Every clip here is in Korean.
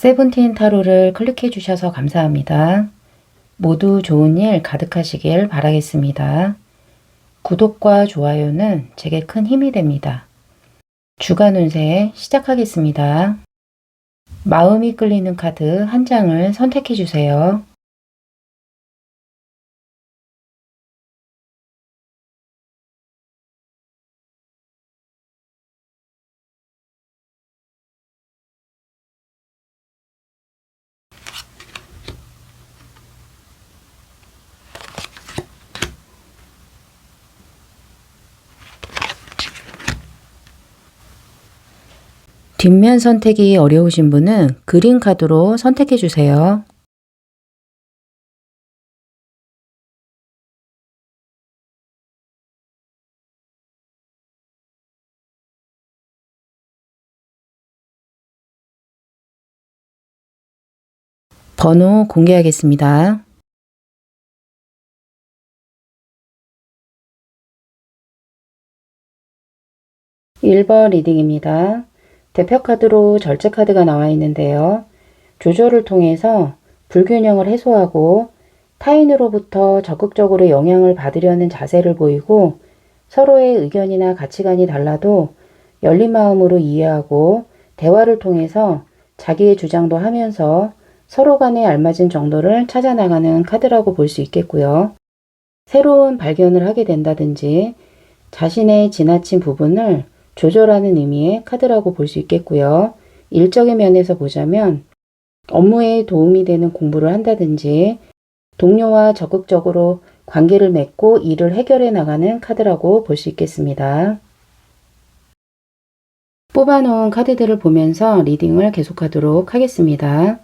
세븐틴 타로를 클릭해 주셔서 감사합니다. 모두 좋은 일 가득하시길 바라겠습니다. 구독과 좋아요는 제게 큰 힘이 됩니다. 주간 운세 시작하겠습니다. 마음이 끌리는 카드 한 장을 선택해 주세요. 뒷면 선택이 어려우신 분은 그린 카드로 선택해 주세요. 번호 공개하겠습니다. 1번 리딩입니다. 대표 카드로 절제 카드가 나와 있는데요. 조절을 통해서 불균형을 해소하고 타인으로부터 적극적으로 영향을 받으려는 자세를 보이고 서로의 의견이나 가치관이 달라도 열린 마음으로 이해하고 대화를 통해서 자기의 주장도 하면서 서로 간에 알맞은 정도를 찾아 나가는 카드라고 볼 수 있겠고요. 새로운 발견을 하게 된다든지 자신의 지나친 부분을 조절하는 의미의 카드라고 볼 수 있겠고요. 일적인 면에서 보자면 업무에 도움이 되는 공부를 한다든지 동료와 적극적으로 관계를 맺고 일을 해결해 나가는 카드라고 볼 수 있겠습니다. 뽑아놓은 카드들을 보면서 리딩을 계속하도록 하겠습니다.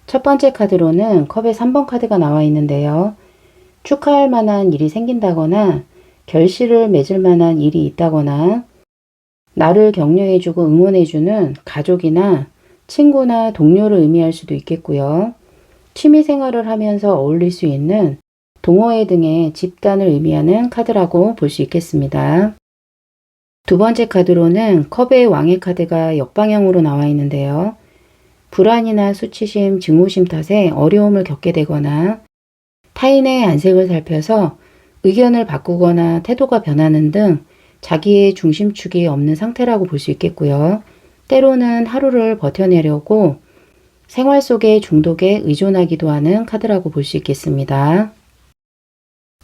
첫 번째 카드로는 컵의 3번 카드가 나와 있는데요. 축하할 만한 일이 생긴다거나 결실을 맺을 만한 일이 있다거나 나를 격려해주고 응원해주는 가족이나 친구나 동료를 의미할 수도 있겠고요. 취미생활을 하면서 어울릴 수 있는 동호회 등의 집단을 의미하는 카드라고 볼 수 있겠습니다. 두 번째 카드로는 컵의 왕의 카드가 역방향으로 나와 있는데요. 불안이나 수치심, 증오심 탓에 어려움을 겪게 되거나 타인의 안색을 살펴서 의견을 바꾸거나 태도가 변하는 등 자기의 중심축이 없는 상태라고 볼 수 있겠고요. 때로는 하루를 버텨내려고 생활 속의 중독에 의존하기도 하는 카드라고 볼 수 있겠습니다.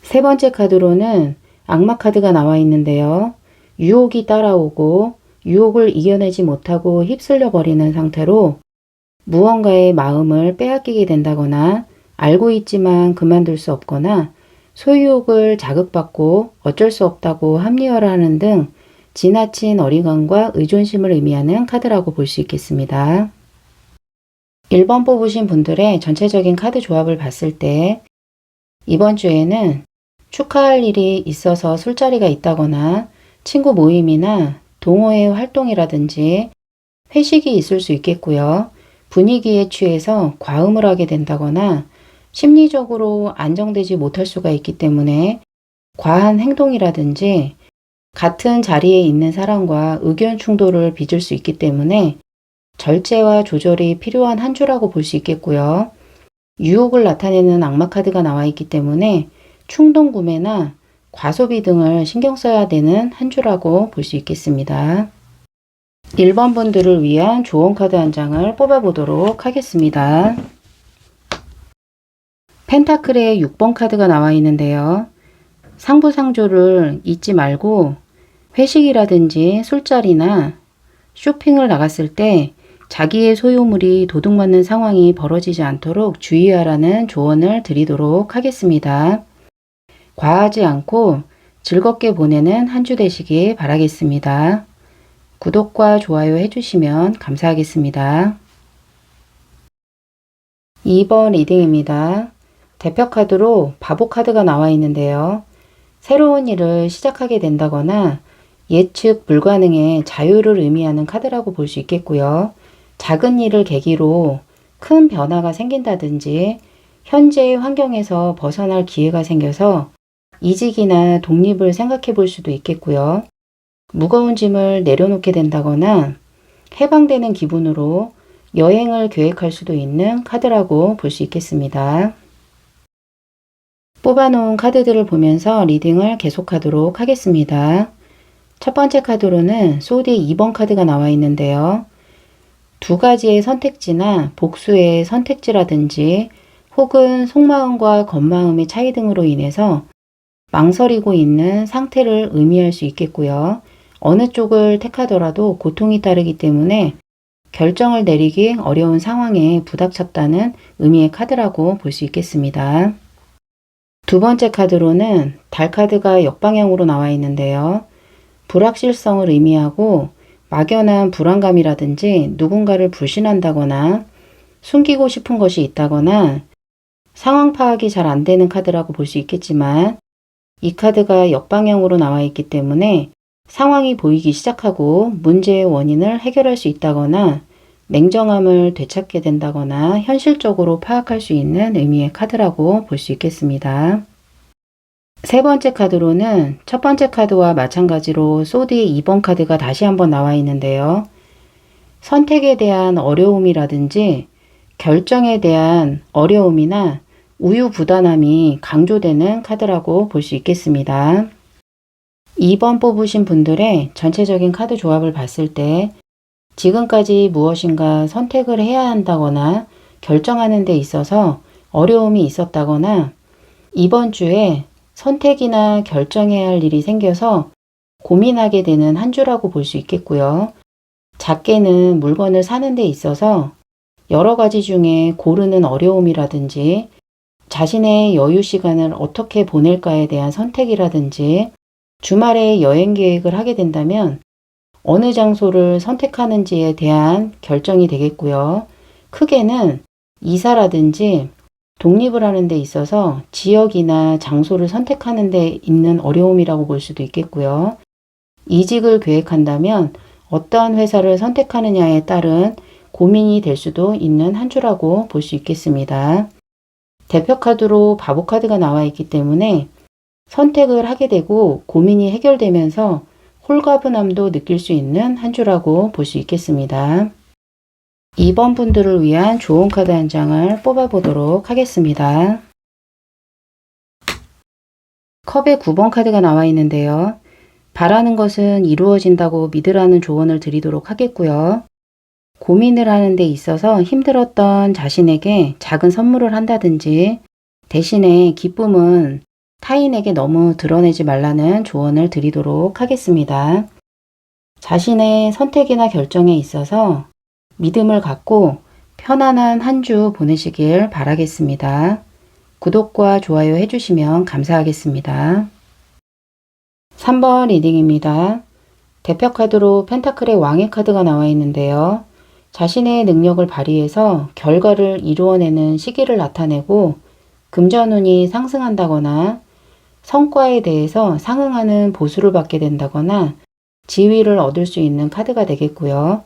세 번째 카드로는 악마 카드가 나와 있는데요. 유혹이 따라오고 유혹을 이겨내지 못하고 휩쓸려 버리는 상태로 무언가의 마음을 빼앗기게 된다거나 알고 있지만 그만둘 수 없거나 소유욕을 자극받고 어쩔 수 없다고 합리화를 하는 등 지나친 어리광과 의존심을 의미하는 카드라고 볼 수 있겠습니다. 1번 뽑으신 분들의 전체적인 카드 조합을 봤을 때 이번 주에는 축하할 일이 있어서 술자리가 있다거나 친구 모임이나 동호회 활동이라든지 회식이 있을 수 있겠고요. 분위기에 취해서 과음을 하게 된다거나 심리적으로 안정되지 못할 수가 있기 때문에 과한 행동이라든지 같은 자리에 있는 사람과 의견 충돌을 빚을 수 있기 때문에 절제와 조절이 필요한 한 주라고 볼 수 있겠고요. 유혹을 나타내는 악마 카드가 나와 있기 때문에 충동 구매나 과소비 등을 신경 써야 되는 한 주라고 볼 수 있겠습니다. 1번 분들을 위한 조언 카드 한 장을 뽑아보도록 하겠습니다. 펜타클의 6번 카드가 나와 있는데요. 상부상조를 잊지 말고 회식이라든지 술자리나 쇼핑을 나갔을 때 자기의 소유물이 도둑맞는 상황이 벌어지지 않도록 주의하라는 조언을 드리도록 하겠습니다. 과하지 않고 즐겁게 보내는 한 주 되시길 바라겠습니다. 구독과 좋아요 해주시면 감사하겠습니다. 2번 리딩입니다. 대표 카드로 바보 카드가 나와 있는데요. 새로운 일을 시작하게 된다거나 예측 불가능의 자유를 의미하는 카드라고 볼 수 있겠고요. 작은 일을 계기로 큰 변화가 생긴다든지 현재의 환경에서 벗어날 기회가 생겨서 이직이나 독립을 생각해 볼 수도 있겠고요. 무거운 짐을 내려놓게 된다거나 해방되는 기분으로 여행을 계획할 수도 있는 카드라고 볼 수 있겠습니다. 뽑아놓은 카드들을 보면서 리딩을 계속하도록 하겠습니다. 첫 번째 카드로는 소디 2번 카드가 나와 있는데요. 두 가지의 선택지나 복수의 선택지라든지 혹은 속마음과 겉마음의 차이 등으로 인해서 망설이고 있는 상태를 의미할 수 있겠고요. 어느 쪽을 택하더라도 고통이 따르기 때문에 결정을 내리기 어려운 상황에 부닥쳤다는 의미의 카드라고 볼 수 있겠습니다. 두 번째 카드로는 달 카드가 역방향으로 나와 있는데요. 불확실성을 의미하고 막연한 불안감이라든지 누군가를 불신한다거나 숨기고 싶은 것이 있다거나 상황 파악이 잘 안 되는 카드라고 볼 수 있겠지만 이 카드가 역방향으로 나와 있기 때문에 상황이 보이기 시작하고 문제의 원인을 해결할 수 있다거나 냉정함을 되찾게 된다거나 현실적으로 파악할 수 있는 의미의 카드라고 볼 수 있겠습니다. 세 번째 카드로는 첫 번째 카드와 마찬가지로 소디의 2번 카드가 다시 한번 나와 있는데요. 선택에 대한 어려움이라든지 결정에 대한 어려움이나 우유부단함이 강조되는 카드라고 볼 수 있겠습니다. 2번 뽑으신 분들의 전체적인 카드 조합을 봤을 때 지금까지 무엇인가 선택을 해야 한다거나 결정하는 데 있어서 어려움이 있었다거나 이번 주에 선택이나 결정해야 할 일이 생겨서 고민하게 되는 한 주라고 볼 수 있겠고요. 작게는 물건을 사는 데 있어서 여러 가지 중에 고르는 어려움이라든지 자신의 여유 시간을 어떻게 보낼까에 대한 선택이라든지 주말에 여행 계획을 하게 된다면 어느 장소를 선택하는지에 대한 결정이 되겠고요. 크게는 이사라든지 독립을 하는 데 있어서 지역이나 장소를 선택하는 데 있는 어려움이라고 볼 수도 있겠고요. 이직을 계획한다면 어떠한 회사를 선택하느냐에 따른 고민이 될 수도 있는 한 주라고 볼 수 있겠습니다. 대표 카드로 바보 카드가 나와 있기 때문에 선택을 하게 되고 고민이 해결되면서 홀가분함도 느낄 수 있는 한 주라고 볼 수 있겠습니다. 2번 분들을 위한 좋은 카드 한 장을 뽑아보도록 하겠습니다. 컵에 9번 카드가 나와 있는데요. 바라는 것은 이루어진다고 믿으라는 조언을 드리도록 하겠고요. 고민을 하는 데 있어서 힘들었던 자신에게 작은 선물을 한다든지 대신에 기쁨은 타인에게 너무 드러내지 말라는 조언을 드리도록 하겠습니다. 자신의 선택이나 결정에 있어서 믿음을 갖고 편안한 한 주 보내시길 바라겠습니다. 구독과 좋아요 해주시면 감사하겠습니다. 3번 리딩입니다. 대표 카드로 펜타클의 왕의 카드가 나와 있는데요. 자신의 능력을 발휘해서 결과를 이루어내는 시기를 나타내고 금전운이 상승한다거나 성과에 대해서 상응하는 보수를 받게 된다거나 지위를 얻을 수 있는 카드가 되겠고요.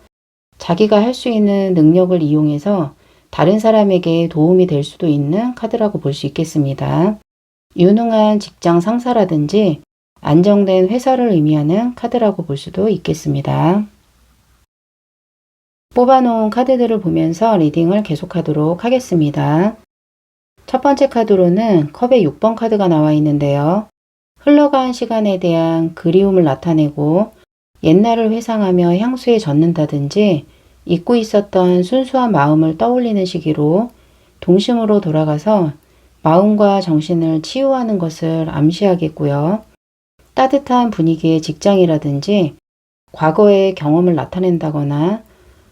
자기가 할 수 있는 능력을 이용해서 다른 사람에게 도움이 될 수도 있는 카드라고 볼 수 있겠습니다. 유능한 직장 상사라든지 안정된 회사를 의미하는 카드라고 볼 수도 있겠습니다. 뽑아놓은 카드들을 보면서 리딩을 계속하도록 하겠습니다. 첫 번째 카드로는 컵의 6번 카드가 나와 있는데요. 흘러간 시간에 대한 그리움을 나타내고 옛날을 회상하며 향수에 젖는다든지 잊고 있었던 순수한 마음을 떠올리는 시기로 동심으로 돌아가서 마음과 정신을 치유하는 것을 암시하겠고요. 따뜻한 분위기의 직장이라든지 과거의 경험을 나타낸다거나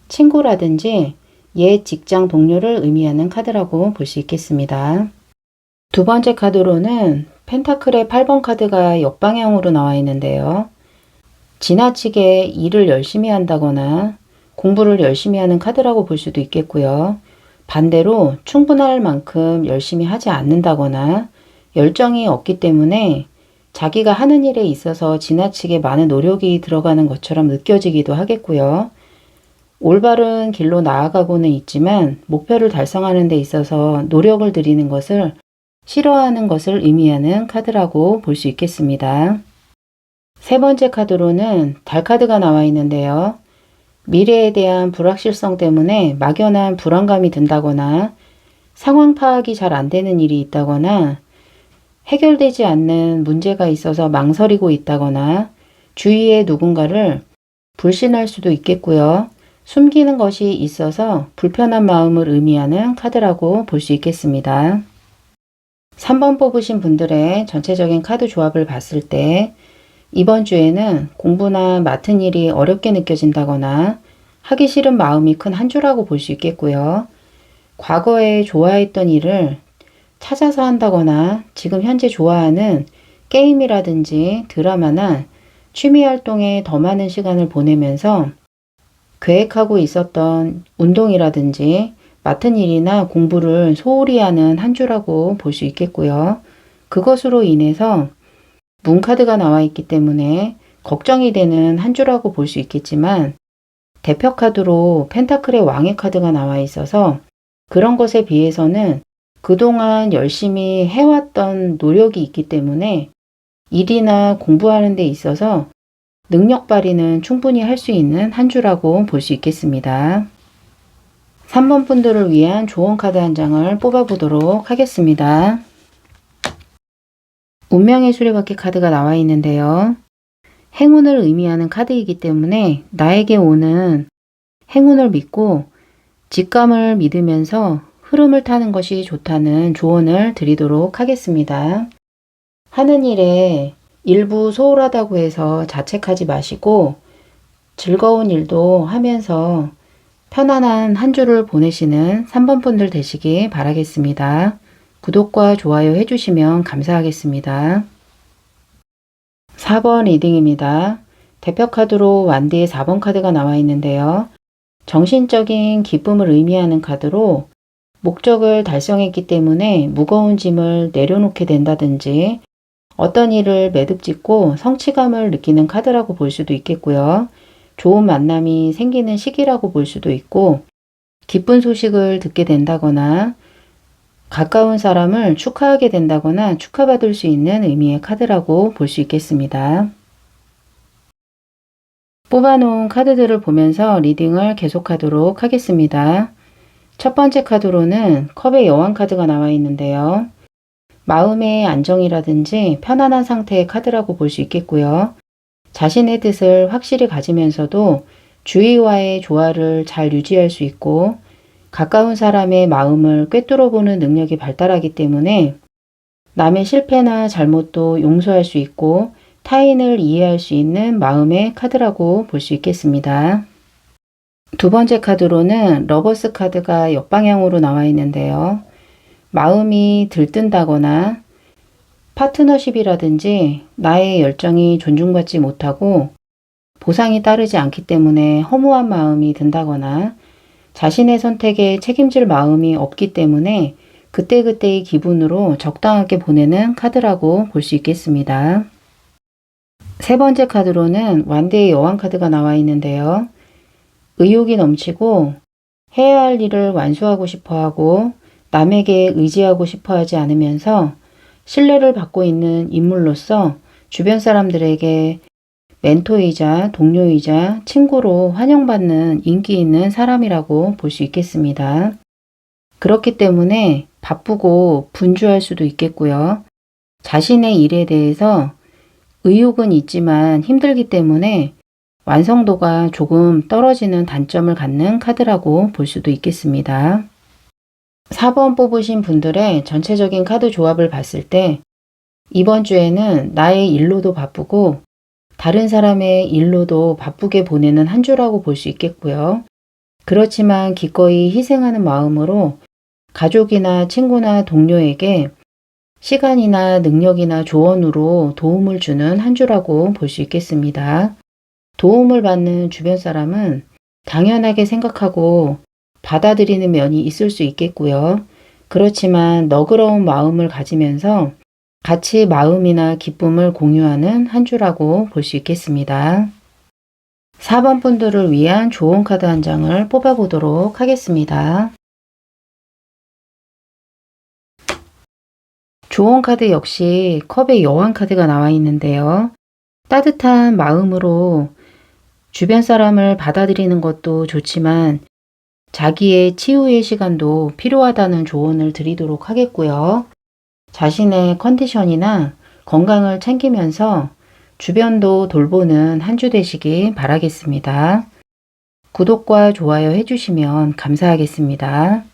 친구라든지 옛 직장 동료를 의미하는 카드라고 볼 수 있겠습니다. 두 번째 카드로는 펜타클의 8번 카드가 역방향으로 나와 있는데요. 지나치게 일을 열심히 한다거나 공부를 열심히 하는 카드라고 볼 수도 있겠고요. 반대로 충분할 만큼 열심히 하지 않는다거나 열정이 없기 때문에 자기가 하는 일에 있어서 지나치게 많은 노력이 들어가는 것처럼 느껴지기도 하겠고요. 올바른 길로 나아가고는 있지만 목표를 달성하는 데 있어서 노력을 들이는 것을 싫어하는 것을 의미하는 카드라고 볼 수 있겠습니다. 세 번째 카드로는 달 카드가 나와 있는데요. 미래에 대한 불확실성 때문에 막연한 불안감이 든다거나 상황 파악이 잘 안 되는 일이 있다거나 해결되지 않는 문제가 있어서 망설이고 있다거나 주위에 누군가를 불신할 수도 있겠고요. 숨기는 것이 있어서 불편한 마음을 의미하는 카드라고 볼 수 있겠습니다. 3번 뽑으신 분들의 전체적인 카드 조합을 봤을 때 이번 주에는 공부나 맡은 일이 어렵게 느껴진다거나 하기 싫은 마음이 큰 한 주라고 볼 수 있겠고요. 과거에 좋아했던 일을 찾아서 한다거나 지금 현재 좋아하는 게임이라든지 드라마나 취미 활동에 더 많은 시간을 보내면서 계획하고 있었던 운동이라든지 맡은 일이나 공부를 소홀히 하는 한 주라고 볼 수 있겠고요. 그것으로 인해서 문카드가 나와 있기 때문에 걱정이 되는 한 주라고 볼 수 있겠지만 대표 카드로 펜타클의 왕의 카드가 나와 있어서 그런 것에 비해서는 그동안 열심히 해왔던 노력이 있기 때문에 일이나 공부하는 데 있어서 능력 발휘는 충분히 할 수 있는 한 주라고 볼 수 있겠습니다. 3번 분들을 위한 조언 카드 한 장을 뽑아보도록 하겠습니다. 운명의 수레바퀴 카드가 나와 있는데요. 행운을 의미하는 카드이기 때문에 나에게 오는 행운을 믿고 직감을 믿으면서 흐름을 타는 것이 좋다는 조언을 드리도록 하겠습니다. 하는 일에 일부 소홀하다고 해서 자책하지 마시고 즐거운 일도 하면서 편안한 한 주를 보내시는 3번 분들 되시기 바라겠습니다. 구독과 좋아요 해주시면 감사하겠습니다. 4번 리딩입니다. 대표 카드로 완디의 4번 카드가 나와 있는데요. 정신적인 기쁨을 의미하는 카드로 목적을 달성했기 때문에 무거운 짐을 내려놓게 된다든지 어떤 일을 매듭짓고 성취감을 느끼는 카드라고 볼 수도 있겠고요. 좋은 만남이 생기는 시기라고 볼 수도 있고 기쁜 소식을 듣게 된다거나 가까운 사람을 축하하게 된다거나 축하받을 수 있는 의미의 카드라고 볼 수 있겠습니다. 뽑아놓은 카드들을 보면서 리딩을 계속하도록 하겠습니다. 첫 번째 카드로는 컵의 여왕 카드가 나와 있는데요. 마음의 안정이라든지 편안한 상태의 카드라고 볼 수 있겠고요. 자신의 뜻을 확실히 가지면서도 주위와의 조화를 잘 유지할 수 있고 가까운 사람의 마음을 꿰뚫어보는 능력이 발달하기 때문에 남의 실패나 잘못도 용서할 수 있고 타인을 이해할 수 있는 마음의 카드라고 볼 수 있겠습니다. 두 번째 카드로는 러버스 카드가 역방향으로 나와 있는데요. 마음이 들뜬다거나 파트너십이라든지 나의 열정이 존중받지 못하고 보상이 따르지 않기 때문에 허무한 마음이 든다거나 자신의 선택에 책임질 마음이 없기 때문에 그때그때의 기분으로 적당하게 보내는 카드라고 볼 수 있겠습니다. 세 번째 카드로는 완대의 여왕 카드가 나와 있는데요. 의욕이 넘치고 해야 할 일을 완수하고 싶어하고 남에게 의지하고 싶어하지 않으면서 신뢰를 받고 있는 인물로서 주변 사람들에게 멘토이자 동료이자 친구로 환영받는 인기 있는 사람이라고 볼 수 있겠습니다. 그렇기 때문에 바쁘고 분주할 수도 있겠고요. 자신의 일에 대해서 의욕은 있지만 힘들기 때문에 완성도가 조금 떨어지는 단점을 갖는 카드라고 볼 수도 있겠습니다. 4번 뽑으신 분들의 전체적인 카드 조합을 봤을 때 이번 주에는 나의 일로도 바쁘고 다른 사람의 일로도 바쁘게 보내는 한 주라고 볼 수 있겠고요. 그렇지만 기꺼이 희생하는 마음으로 가족이나 친구나 동료에게 시간이나 능력이나 조언으로 도움을 주는 한 주라고 볼 수 있겠습니다. 도움을 받는 주변 사람은 당연하게 생각하고 받아들이는 면이 있을 수 있겠고요. 그렇지만 너그러운 마음을 가지면서 같이 마음이나 기쁨을 공유하는 한 주라고 볼 수 있겠습니다. 4번 분들을 위한 조언 카드 한 장을 뽑아보도록 하겠습니다. 조언 카드 역시 컵의 여왕 카드가 나와 있는데요. 따뜻한 마음으로 주변 사람을 받아들이는 것도 좋지만 자기의 치유의 시간도 필요하다는 조언을 드리도록 하겠고요. 자신의 컨디션이나 건강을 챙기면서 주변도 돌보는 한 주 되시기 바라겠습니다. 구독과 좋아요 해주시면 감사하겠습니다.